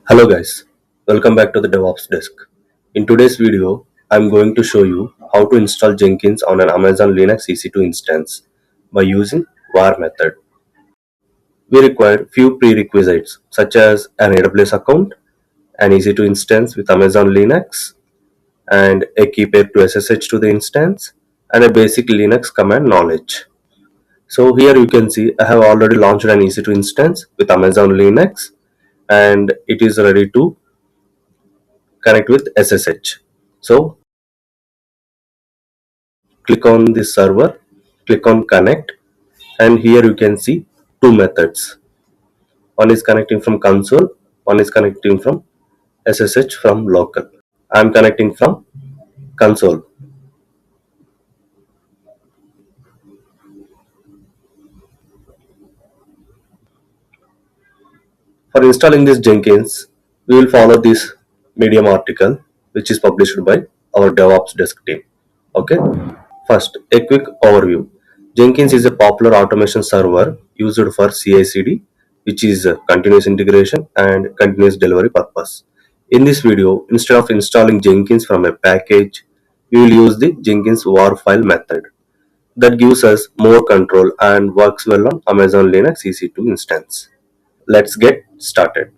Hello guys, welcome back to the DevOps desk. In today's video, I'm going to show you how to install Jenkins on an Amazon Linux EC2 instance by using var method. We require few prerequisites such as an AWS account, an EC2 instance with Amazon Linux, and a key pair to SSH to the instance, and a basic Linux command knowledge. So here you can see I have already launched an EC2 instance with Amazon Linux and it is ready to connect with SSH. So click on this server, click on connect, and here you can see two methods. One is connecting from console, one is connecting from SSH from local. I am connecting from console. For installing this Jenkins, we will follow this Medium article which is published by our DevOps desk team. Okay. First, a quick overview. Jenkins is a popular automation server used for CI/CD, which is continuous integration and continuous delivery purpose. In this video, instead of installing Jenkins from a package, we will use the Jenkins war file method that gives us more control and works well on Amazon Linux EC2 instance. Let's get started.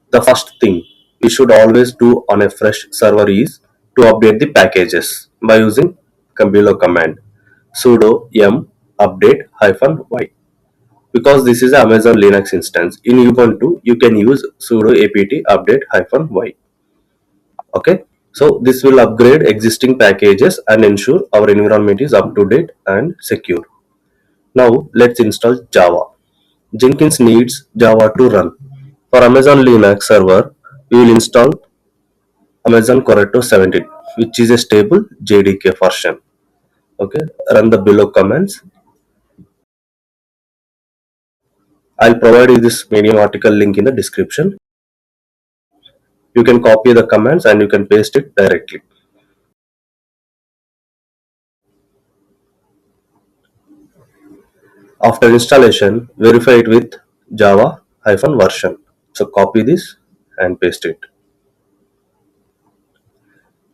The first thing we should always do on a fresh server is to update the packages by using below command sudo yum update -y. Because this is Amazon Linux instance, in Ubuntu you can use sudo apt update -y. Okay, so this will upgrade existing packages and ensure our environment is up to date and secure. Now let's install Java. Jenkins needs Java to run. For Amazon Linux server, we will install Amazon Corretto 17, which is a stable JDK version. Okay, run the below commands. I'll provide you this Medium article link in the description. You can copy the commands and you can paste it directly. After installation, verify it with Java-version. So copy this and paste it.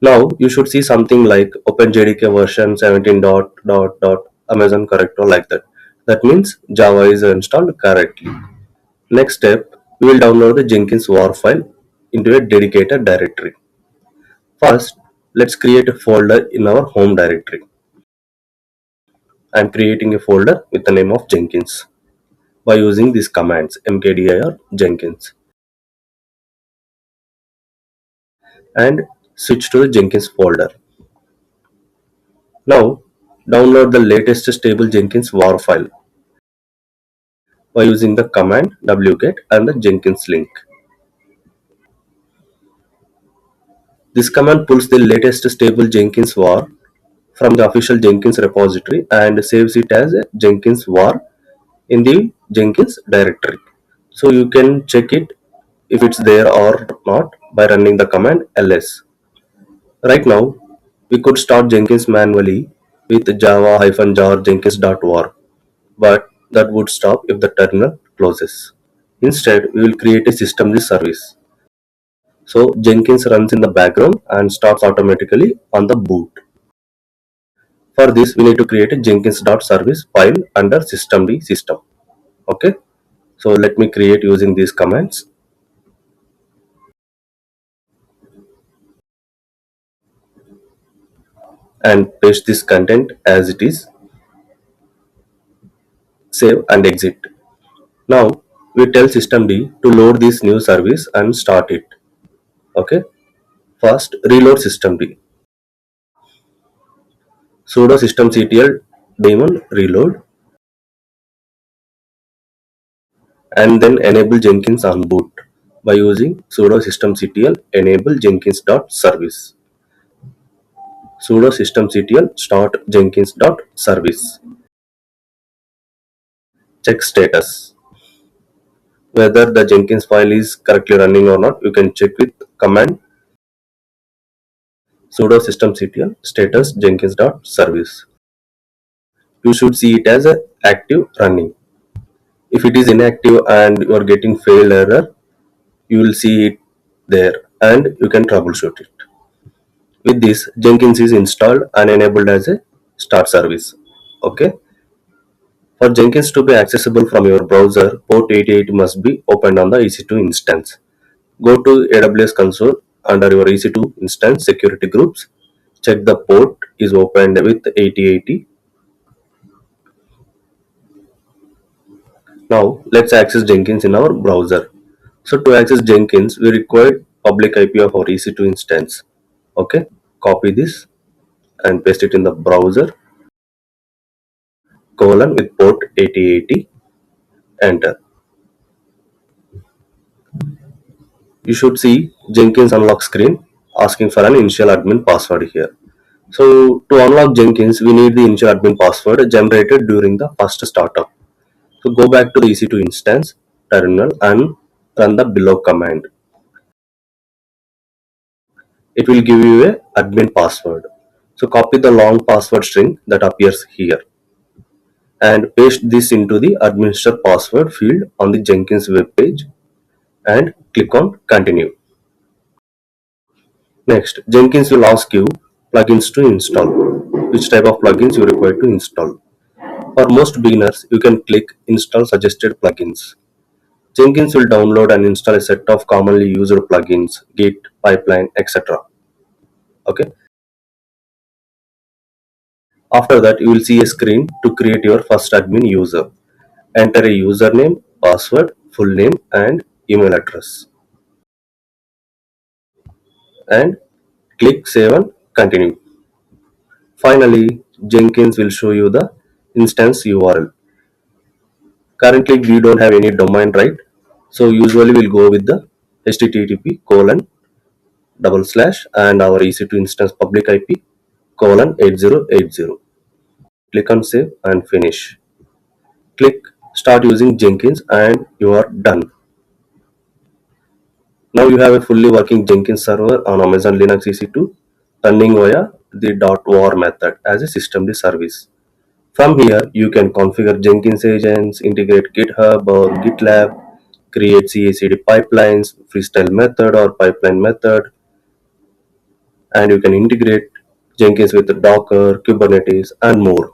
Now you should see something like OpenJDK version 17 Amazon Correcto like that. That means Java is installed correctly. Next step, we will download the Jenkins war file into a dedicated directory. First, let's create a folder in our home directory. I am creating a folder with the name of Jenkins by using these commands mkdir Jenkins and switch to the Jenkins folder. Now, download the latest stable Jenkins war file by using the command wget and the Jenkins link. This command pulls the latest stable Jenkins var from the official Jenkins repository and saves it as a Jenkins var in the Jenkins directory. So you can check it if it's there or not by running the command ls. Right now, we could start Jenkins manually with java-jar jenkins.war, but that would stop if the terminal closes. Instead, we will create a systemd service. So Jenkins runs in the background and starts automatically on the boot. For this, we need to create a jenkins.service file under systemd system. Okay, so let me create using these commands and paste this content as it is. Save and exit. Now we tell systemd to load this new service and start it. Okay, first reload systemd. Sudo systemctl daemon reload and then enable Jenkins on boot by using sudo systemctl enable jenkins.service. Sudo systemctl start jenkins.service. Check status. Whether the Jenkins file is correctly running or not, you can check with command sudo systemctl status jenkins.service. You should see it as a active running. If it is inactive and you are getting failed error, you will see it there and you can troubleshoot it. With this, Jenkins is installed and enabled as a start service. Okay. For Jenkins to be accessible from your browser, port 88 must be opened on the EC2 instance. Go to AWS console under your EC2 instance security groups. Check the port is opened with 8080. Now let's access Jenkins in our browser. So to access Jenkins, we require public IP of our EC2 instance. Okay, copy this and paste it in the browser colon with port 8080. Enter. You should see Jenkins unlock screen asking for an initial admin password here. So to unlock Jenkins, we need the initial admin password generated during the first startup. So go back to the EC2 instance terminal and run the below command. It will give you a admin password. So copy the long password string that appears here and paste this into the administrator password field on the Jenkins web page and click on continue. Next, Jenkins will ask you plugins to install. Which type of plugins you require to install. For most beginners, you can click install suggested plugins. Jenkins will download and install a set of commonly used plugins, Git, pipeline, etc. Okay. After that, you will see a screen to create your first admin user. Enter a username, password, full name, and email address. And click save and continue. Finally, Jenkins will show you the instance URL. Currently, we don't have any domain, right? So usually we'll go with the http colon double slash and our EC2 instance public IP colon 8080. Click on save and finish. Click start using Jenkins and you are done. Now you have a fully working Jenkins server on Amazon Linux EC2 running via the .war method as a systemd service. From here, you can configure Jenkins agents, integrate GitHub or GitLab, create CI/CD pipelines, freestyle method or pipeline method, and you can integrate Jenkins with Docker, Kubernetes, and more.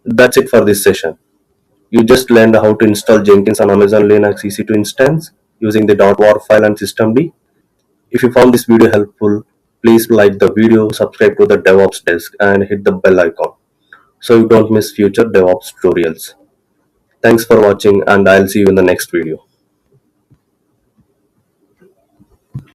That's it for this session. You just learned how to install Jenkins on Amazon Linux EC2 instance using the .war file and systemd. If you found this video helpful, please like the video, subscribe to the DevOps desk, and hit the bell icon so you don't miss future DevOps tutorials. Thanks for watching, and I'll see you in the next video.